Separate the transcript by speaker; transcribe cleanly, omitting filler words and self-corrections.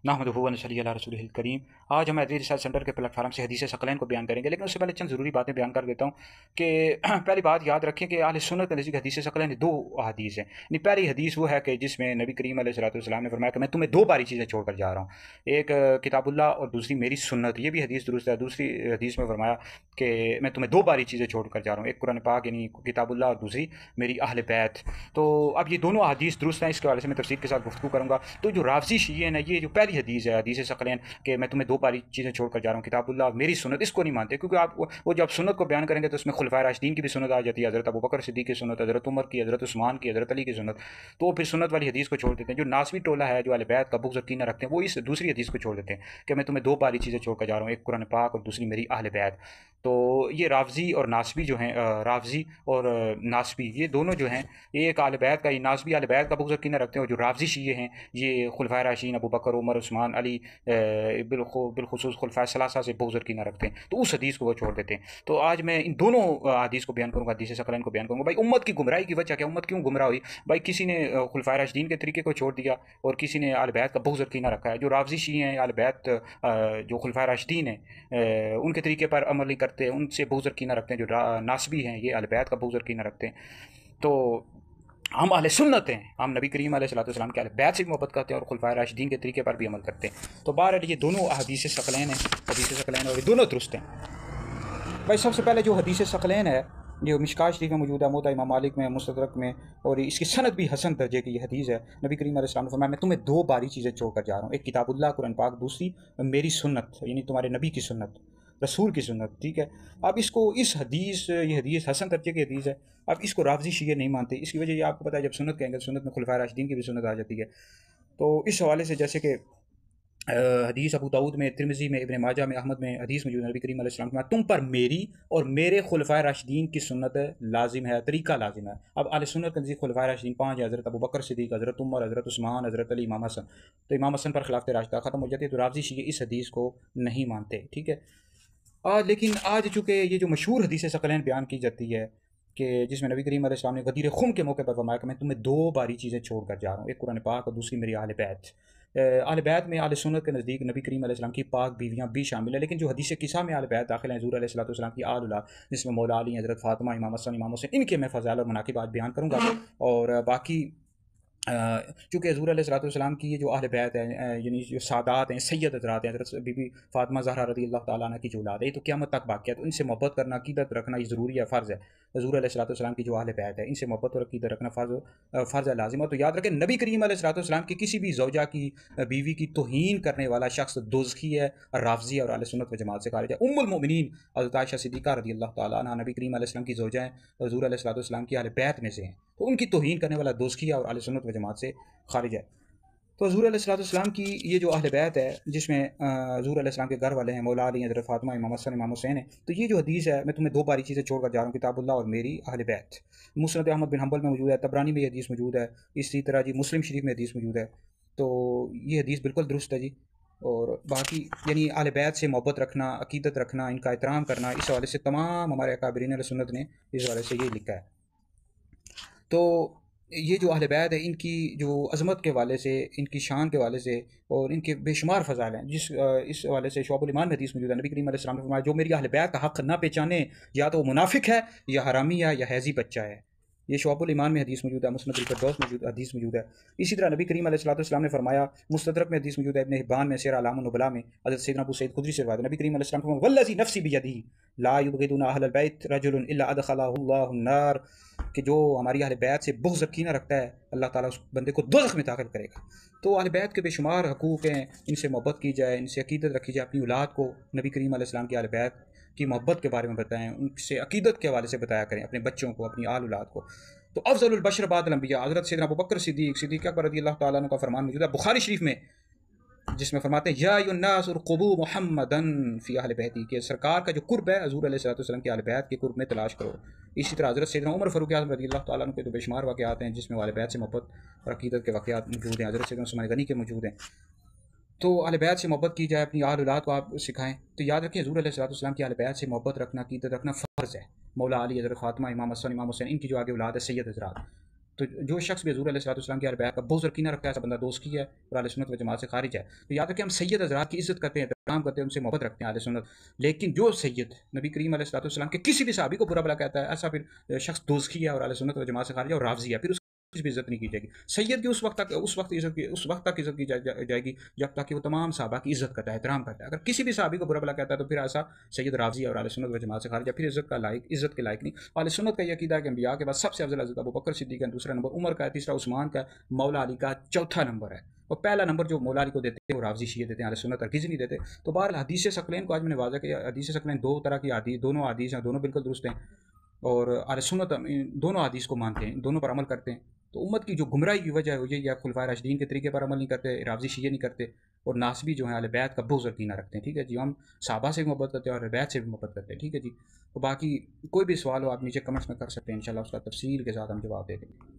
Speaker 1: नहमदुहु व नसल्ली अला रसूलिहिल करीम। आज हम एदवी रिसर्च सेंटर के प्लेटफार्म से हदीस सकलैन को बयान करेंगे, लेकिन उससे पहले चंद ज़रूरी बातें बयान कर देता हूँ कि पहली बात याद रखें कि अहले सुन्नत के नज़दीक हदीस सकलैन दो हदीस हैं। पहली हदीस वो है कि जिसमें नबी करीम अलैहिस्सलाम ने फरमाया कि मैं तुम्हें दो बारी चीज़ें छोड़कर जा रहा हूँ, एक किताबुल्लाह और दूसरी मेरी सुन्नत। ये भी हदीस दुरुस्त है। दूसरी हदीस में फरमाया कि मैं तुम्हें दो बारी चीज़ें छोड़कर जा रहा हूँ, एक कुरान पाक यानी किताबुल्लाह और दूसरी मेरी अहले बैत। तो अब ये दोनों हदीस दुरुस्त हैं, इसके हवाले से मैं तफसील के साथ गुफ्तगू करूँगा। तो जो राफजी शिय्ये हैं, ये जो पहली हदीस है हदीस सकलैन कि मैं तुम्हें दो बारी चीज़ें छोड़कर जा रहा हूँ, किताबुल्लाह मेरी सुन्नत, इसको नहीं मानते, क्योंकि आप वो जब सुन्नत को बयान करेंगे तो उसमें खुलफाए राशिदीन की भी सुन्नत आ जाती है, हज़रत अबू बकर सिद्दीक़ की सुन्नत, हज़रत उमर की, हज़रत उस्मान की, हज़रत अली की सुन्नत। तो फिर सुन्नत वाली हदीस को छोड़ देते हैं। जो नासबी टोला है, जो अहले बैत का बुग़्ज़ और कीना रखते हैं, वो इस दूसरी हदीस को छोड़ देते हैं कि मैं तुम्हें दो बारी चीज़ें छोड़कर जा रहा हूँ, एक कुरान पाक और दूसरी मेरी अहले बैत। तो ये राफजी और नासबी जो हैं, राफजी और नासबी, ये दोनों जो हैं, ये एक अहले बैत का, ये नासबी अहले बैत का बुग़्ज़ और कीना रखते हैं, और जो राफजी शिय्ये हैं ये खुलफाए राशिदीन अबू बकर, उमर, उस्मान, अली, बिलखुसूस खुलफाए सलासा से बुग़्ज़ और कीना रखते हैं। तो उस हदीस को वो छोड़ देते हैं। तो आज मैं इन दोनों हदीस को बयान करूँगा, हदीस सकलैन को बयान करूँगा। भाई उम्मत की गुमराही की वजह क्या, उम्मत क्यों गुमराह हुई? भाई किसी ने खुलफाए राशिदीन के तरीके को छोड़ दिया और किसी ने अहले बैत का बुग़्ज़ और कीना रखा है। जो राफजी शिय्ये हैं, अहले बैत जो खुलफाए राशिदीन हैं उनके तरीके पर अमल नहीं करते, उनसे बुग़्ज़ और कीना रखते हैं। जो नासबी हैं ये अहले बैत का बुग़्ज़ और कीना रखते हैं। तो हम अहले सुन्नत हैं, हम नबी करीम अलैहिस्सलाम के अहले बैत से भी मोहब्बत करते हैं और खुलफाए राशिदीन के तरीके पर भी अमल करते हैं। तो बहरहाल ये दोनों हदीस सकलैन हैं, हदीस सकलैन, और ये दोनों दुरुस्त हैं। भाई सबसे पहले जो हदीस सकलैन है, जो मिशकात शरीफ में मौजूद है, मुवत्ता इमाम मालिक में, मुस्तदरक में, और इसकी सनद भी हसन दर्जे की ये हदीस है। नबी करीम अलैहिस्सलाम ने फरमाया मैं तुम्हें दो बारी चीज़ें छोड़कर जा रहा हूँ, एक किताबुल्लाह कुरान पाक, दूसरी मेरी सुन्नत यानी तुम्हारे नबी की सुन्नत, रसूल की सुन्नत। ठीक है। अब इसको इस हदीस, ये हदीस हसन दर्जे की हदीस है। अब इसको राफजी शिय्ये नहीं मानते। इसकी वजह ये आपको पता है, जब सुन्नत कहेंगे सुन्नत में खुलफाए राशिदीन की भी सुन्नत आ जाती है। तो इस हवाले से जैसे कि हदीस अबू दाऊद में, तिरमिज़ी में, इब्न माजा में, अहमद में हदीस मौजूद है। नबी करीम अलैहि सल्लम तुम पर मेरी और मेरे खुलफाए राशिदीन की सुन्नत लाजिम है, तरीका लाजिम है। अब अहले सुन्नत के नज़दीक खुलफाए राशिदीन पाँच है, हज़रत अबू बकर सिद्दीक़, हज़रत उमर, हज़रत उस्मान, हज़रत अली, इमाम हसन। तो इमाम हसन पर खिलाफत राशिदा ख़त्म हो जाती है। तो राफजी शिय्ये इस हदीस को नहीं मानते। ठीक है। लेकिन आज चूँकि ये जो मशहूर हदीस सकलैन बयान की जाती है कि जिसमें नबी करीम अलैहि सल्लम ने गदीर खुम के मौके पर फरमाया कि मैं तुम्हें दो बारी चीज़ें छोड़ कर जा रहा हूँ, एक कुरान पाक और दूसरी मेरी अहले बैत। अहले बैत में अहले सुन्नत के नज़दीक नबी करीम अलैहि सल्लम की पाक बीवियाँ भी शामिल है, लेकिन जो हदीस किस्सा में अहले बैत दाखिल हैं, हुज़ूर अलैहिस्सलातु वस्सलाम की आल औलाद, जिसमें मौला अली, हज़रत फ़ातिमा, इमाम हसन, इमाम हुसैन, इनके मैं फ़ज़ाइल और मनाक़िब बयान करूँगा। और बाकी चूँकि हज़ूर अलैहिस्सलाम की ये जो अहले बैत है, यानी जो सादात हैं, सैयद हज़रात हैं, हज़रत बीबी फ़ातिमा ज़हरा रज़ियल्लाहु ताला अन्हा की जो औलाद है, तो क़यामत तक बाक़ी है। तो इनसे मोहब्बत करना, अक़ीदत रखना ये ज़रूरी है, फ़र्ज़ है। हज़ूर अलैहिस्सलाम की जो अहले बैत है, इनसे मोहब्बत और अक़ीदत रखना फ़र्ज़ है, लाज़िम है। तो याद रखें, नबी करीम अलैहिस्सलाम की किसी भी ज़ौजा की, बीवी की तौहीन करने वाला शख्स दोज़खी है, राफ़ज़ी और अहले सुन्नत व जमात से खारिज है। उम्मुल मोमिनीन हज़रत आयशा सिद्दीक़ा रज़ियल्लाहु ताला अन्हा नबी करीम अलैहिस्सलाम की ज़ौजा हैं, हज़ूर अलैहिस्सलाम की अहले बैत में से हैं। तो उनकी तौहीन करने वाला दोज़खी है और अहले सुन्नत व जमात से खारिज है। तो हज़ूर अलैहिस्सलाम की ये जो अहले बैत है, जिसमें हज़ूर अलैहिस्सलाम के घर वाले हैं, मौला अली, हज़रत फ़ातिमा, इमाम हसन, इमाम हुसैन है। तो ये जो हदीस है, मैं तुम्हें दो बारी चीज़ें छोड़कर जा रहा हूँ, किताबुल्लाह और मेरी अहले बैत, मुस्नद अहमद बिन हंबल में मौजूद है, तबरानी में ये हदीस मौजूद है, इसी तरह जी मुस्लिम शरीफ में हदीस मौजूद है। तो ये हदीस बिल्कुल दुरुस्त है जी। और बाकी यानी अहले बैत से मोहब्बत रखना, अक़ीदत रखना, इनका एहतराम करना, इस हवाले से तमाम हमारे अकाबिरीन अहले सुन्नत ने इस हवाले से ये लिखा है। तो ये जो अहले बैत है, इनकी जो अज़मत के हवाले से, इनकी शान के हवाले से और इनके बेशुमार फ़ज़ाइल हैं, इस हवाले से शुअबुल ईमान में हदीस मौजूद है। नबी करीम अलैहि सल्लम ने फरमाया जो मेरी अहले बैत का हक़ ना पहचाने, या तो वो मुनाफिक है, या हरामी है, या हैज़ी बच्चा है। ये शुअबुल ईमान में हदीस मौजूद है, मुस्नद अल-फ़िरदौस में हदीस मौजूद है। इसी तरह नबी करीम अलैहिस्सलाम ने फरमाया, मुस्तदरक में हदीस मौजूद है, इब्न हिब्बान में, सियर अलामुन नुबला में, हज़रत सैयदना अबू सईद खुदरी से रिवायत है। नबी करीम अलैहिस्सलाम ने फरमाया वल्लज़ी नफ़्सी बियदिही ला युबग़िदुना अहलल बैत रजुलुन इल्ला अदख़लहुल्लाहु अन्नार, कि जो हमारी अहले बैत से बुग़्ज़ और कीना रखता है, अल्लाह ताला उस बंदे को दोज़ख में दाखिल करेगा। तो अहले बैत के बेशुमार हकूक़ हैं, इनसे मोहब्बत की जाए, इनसे अक़ीदत रखी जाए। अपनी औलाद को नबी करीम अलैहिस्सलाम की अहले बैत की मोहब्बत के बारे में बताएँ, उनसे अक़ीदत के हवाले से बताया करें, अपने बच्चों को, अपनी आल औलाद को। तो अफ़ज़लुल बशर बादल अंबिया, हज़रत सैयदना अबू बकर सिद्दीक़ अकबर रज़ियल्लाहु ताला अन्हु का फरमान मौजूद है बुखारी शरीफ में, जिसमें फरमाते हैं या अय्युन्नास उरक़ुबू मुहम्मदन फ़ी अहले बैती, कि सरकार का जो कुर्ब है हज़ूर अलैहिस्सलाम की अहले बैत के कुर्ब में तलाश करो। इसी तरह हज़रत सैयदना उमर फ़ारूक़ आज़म रज़ियल्लाहु ताला अन्हु के तो बेशुमार वाक़यात हैं, जिसमें अहले बैत से मोहब्बत और अक़ीदत के वाक़यात मौजूद हैं। हज़रत सैयदना उस्मान गनी के मौजूद हैं। तो अहले बैत से मोहब्बत की जाए, अपनी आल औलाद को आप सिखाएँ। तो याद रखें, हज़ूर अलैहिस्सलाम की अहले बैत से मोहब्बत रखना, अक़ीदत रखना फ़र्ज़ है। मौला अली, हज़रत फ़ातिमा, इमाम हसन, इमाम हुसैन, इनकी जो आगे औलाद है, सैयद हज़रात। तो जो शख्स भी हज़ूर अलैहिस्सलाम की अहल बैत का बहुत ज़कीना रखता है, ऐसा बंदा दोस्त की है और अहले सुन्नत व जमात से खारिज है। तो याद रखें, हम सैयद हज़रात की इज़्ज़त करते हैं, एहतराम करते हैं, उनसे मोहब्बत रखते हैं अहले सुन्नत। लेकिन जो सैयद नबी करीम अलैहिस्सलाम के किसी भी सहाबी को बुरा भला कहता है, ऐसा फिर शख्स दोज़खी है और अहले सुन्नत व जमात से खारिज है और राफ़ज़ी है, फिर उसकी भी इज़्ज़त नहीं की जाएगी। सैयद की उस वक्त तक इज़्ज़त की जाएगी जब तक कि वो तमाम सहाबा की इज़्ज़त करता है, एहतराम करता है। अगर किसी भी सहाबी को बुरा भला कहता है तो फिर ऐसा सैयद राफ़ज़ी है और अहले सुन्नत व जमात से खारिज है, फिर इज़्ज़त के लायक नहीं। अहले सुन्नत का ये अकीदा है कि अंबिया के बाद सबसे अफ़ज़ल हज़रत अबू बकर सिद्दीक़ है, दूसरा नंबर उमर का है, तीसरा उस्मान का है, मौला अली का चौथा नंबर है। और पहला नंबर जो मौला अली को देते हैं वो राफ़ज़ी शिया देते हैं, अहले सुन्नत हरगिज़ नहीं देते। तो बहरहाल हदीस सकलैन को आज मैंने वाज़ा किया, हदीस सकलैन दो तरह की हदीस, दोनों हदीस हैं, दोनों बिल्कुल दुरुस्त हैं और अहले सुन्नत इन दोनों हदीस को मानते हैं, दोनों पर अमल करते हैं। तो उम्मत की जो गुमराही की वजह है वो यही है, खुलफाए राशिदीन के तरीके पर अमल नहीं करते, राफ़ज़ी शिया नहीं करते और नासबी जो है अहले बैत का बहुत यकीन रखते हैं। ठीक है जी, हम सहाबा से भी मोहब्बत करते हैं और अहले बैत से भी मोहब्बत करते हैं। ठीक है जी। तो बाकी कोई भी सवाल हो आप नीचे कमेंट्स में कर सकते हैं, इंशाल्लाह उसका तफसील के साथ हम जवाब दे देंगे।